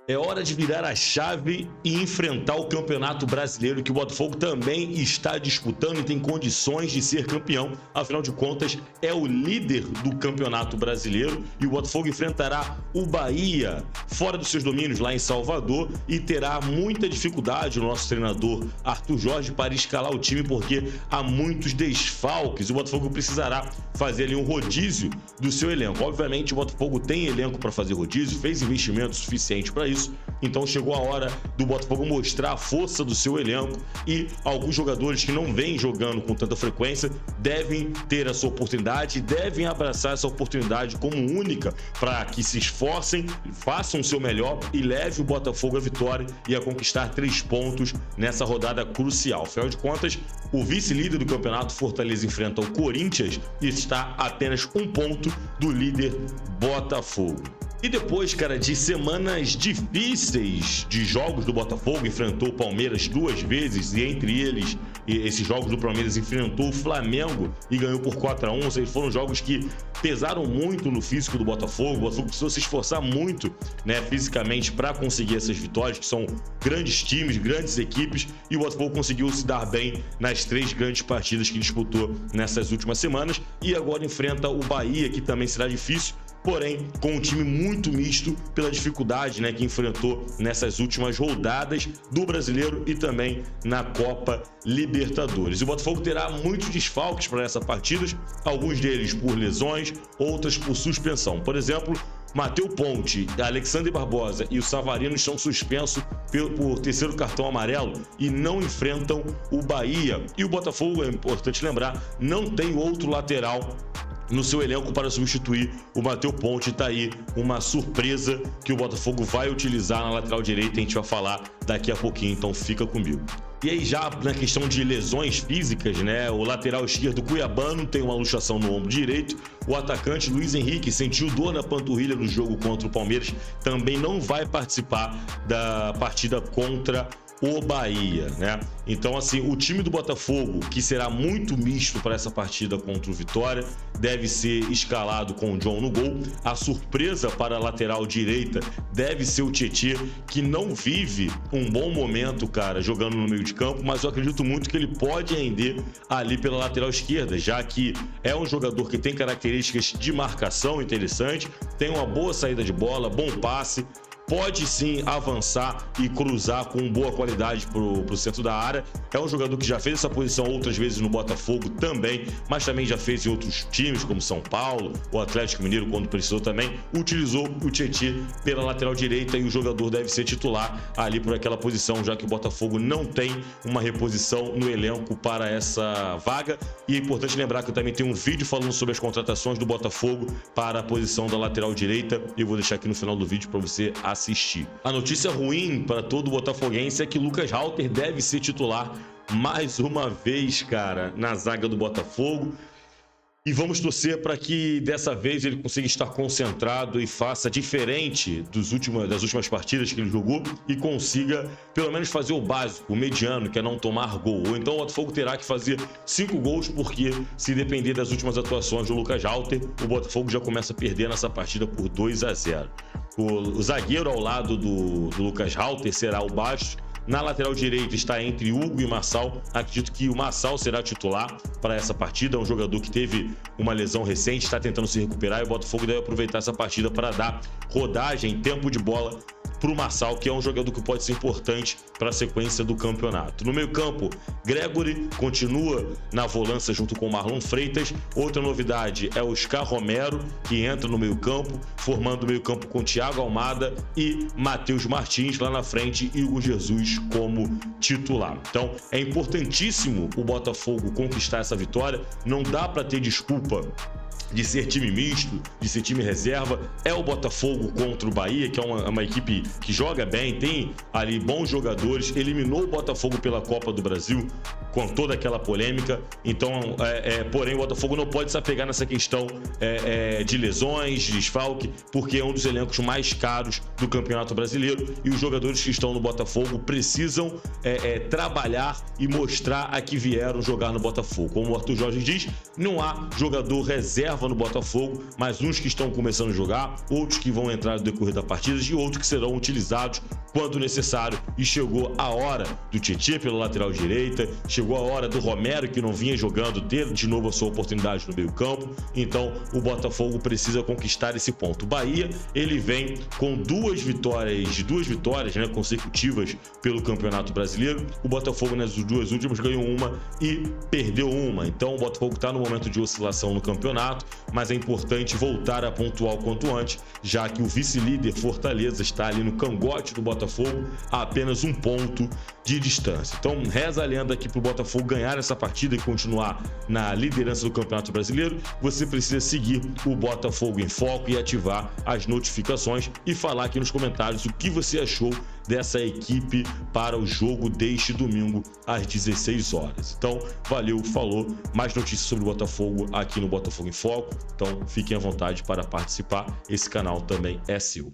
É hora de virar a chave e enfrentar o Campeonato Brasileiro, que o Botafogo também está disputando e tem condições de ser campeão. Afinal de contas, é o líder do Campeonato Brasileiro e o Botafogo enfrentará o Bahia fora dos seus domínios lá em Salvador e terá muita dificuldade o nosso treinador Arthur Jorge para escalar o time, porque há muitos desfalques. O Botafogo precisará fazer ali um rodízio do seu elenco. Obviamente, o Botafogo tem elenco para fazer rodízio, fez investimento suficiente para isso. Então chegou a hora do Botafogo mostrar a força do seu elenco e alguns jogadores que não vêm jogando com tanta frequência devem ter a sua oportunidade, devem abraçar essa oportunidade como única para que se esforcem, façam o seu melhor e leve o Botafogo à vitória e a conquistar 3 pontos nessa rodada crucial. Afinal de contas, o vice-líder do campeonato, Fortaleza, enfrenta o Corinthians e está a apenas 1 ponto do líder Botafogo. E depois, cara, de semanas difíceis de jogos do Botafogo, enfrentou o Palmeiras 2 vezes e entre eles, esses jogos do Palmeiras, enfrentou o Flamengo e ganhou por 4-1. Ou seja, foram jogos que pesaram muito no físico do Botafogo. O Botafogo precisou se esforçar muito, né, fisicamente para conseguir essas vitórias, que são grandes times, grandes equipes, e o Botafogo conseguiu se dar bem nas 3 grandes partidas que disputou nessas últimas semanas. E agora enfrenta o Bahia, que também será difícil, porém com um time muito misto pela dificuldade, né, que enfrentou nessas últimas rodadas do Brasileiro e também na Copa Libertadores. E o Botafogo terá muitos desfalques para essas partidas, alguns deles por lesões, outras por suspensão. Por exemplo, Matheus Ponte, Alexandre Barbosa e o Savarino estão suspensos por terceiro cartão amarelo e não enfrentam o Bahia. E o Botafogo, é importante lembrar, não tem outro lateral no seu elenco para substituir o Matheus Ponte. Tá aí uma surpresa que o Botafogo vai utilizar na lateral direita, a gente vai falar daqui a pouquinho, então fica comigo. E aí, já na questão de lesões físicas, né? O lateral esquerdo Cuiabano tem uma luxação no ombro direito. O atacante Luiz Henrique sentiu dor na panturrilha no jogo contra o Palmeiras, também não vai participar da partida contra o Bahia, né? Então, assim, o time do Botafogo, que será muito misto para essa partida contra o Vitória, deve ser escalado com o John no gol. A surpresa para a lateral direita deve ser o Tietê, que não vive um bom momento, cara, jogando no meio de campo, mas eu acredito muito que ele pode render ali pela lateral esquerda, já que é um jogador que tem características de marcação interessante, tem uma boa saída de bola, bom passe, pode sim avançar e cruzar com boa qualidade para o centro da área. É um jogador que já fez essa posição outras vezes no Botafogo também, mas também já fez em outros times, como São Paulo, o Atlético Mineiro, quando precisou também. Utilizou o Tietê pela lateral direita e o jogador deve ser titular ali por aquela posição, já que o Botafogo não tem uma reposição no elenco para essa vaga. E é importante lembrar que eu também tenho um vídeo falando sobre as contratações do Botafogo para a posição da lateral direita e eu vou deixar aqui no final do vídeo para você assistir. A notícia ruim para todo botafoguense é que Lucas Halter deve ser titular mais uma vez, cara, na zaga do Botafogo. E vamos torcer para que dessa vez ele consiga estar concentrado e faça diferente das últimas partidas que ele jogou e consiga pelo menos fazer o básico, o mediano, que é não tomar gol. Ou então o Botafogo terá que fazer 5 gols, porque se depender das últimas atuações do Lucas Halter, o Botafogo já começa a perder nessa partida por 2-0. O zagueiro ao lado do Lucas Halter será o Bastos. Na lateral direita está entre Hugo e Marçal. Acredito que o Marçal será titular para essa partida. É um jogador que teve uma lesão recente, está tentando se recuperar e o Botafogo deve aproveitar essa partida para dar rodagem, tempo de bola para o Marçal, que é um jogador que pode ser importante para a sequência do campeonato. No meio-campo, Gregory continua na volância junto com o Marlon Freitas. Outra novidade é o Oscar Romero, que entra no meio-campo, formando o meio-campo com Thiago Almada e Matheus Martins lá na frente e Hugo Jesus como titular. Então, é importantíssimo o Botafogo conquistar essa vitória. Não dá para ter desculpa de ser time misto, de ser time reserva. É o Botafogo contra o Bahia, que é uma equipe que joga bem, tem ali bons jogadores, eliminou o Botafogo pela Copa do Brasil com toda aquela polêmica. Então, porém, o Botafogo não pode se apegar nessa questão de lesões, de desfalque, porque é um dos elencos mais caros do Campeonato Brasileiro e os jogadores que estão no Botafogo precisam trabalhar e mostrar a que vieram jogar no Botafogo. Como o Arthur Jorge diz, não há jogador reserva no Botafogo, mas uns que estão começando a jogar, outros que vão entrar no decorrer da partida e outros que serão utilizados quando necessário. E chegou a hora do Tietê pela lateral direita, chegou a hora do Romero, que não vinha jogando, ter de novo a sua oportunidade no meio-campo. Então o Botafogo precisa conquistar esse ponto. O Bahia, ele vem com duas vitórias, né, consecutivas pelo Campeonato Brasileiro. O Botafogo nas duas últimas ganhou uma e perdeu uma. Então o Botafogo está no momento de oscilação no campeonato, mas é importante voltar a pontuar o quanto antes, já que o vice-líder Fortaleza está ali no cangote do Botafogo a apenas um ponto de distância. Então reza a lenda aqui para o Botafogo ganhar essa partida e continuar na liderança do Campeonato Brasileiro. Você precisa seguir o Botafogo em Foco e ativar as notificações e falar aqui nos comentários o que você achou dessa equipe para o jogo deste domingo às 16 horas. Então, valeu, falou. Mais notícias sobre o Botafogo aqui no Botafogo em Foco. Então, fiquem à vontade para participar. Esse canal também é seu.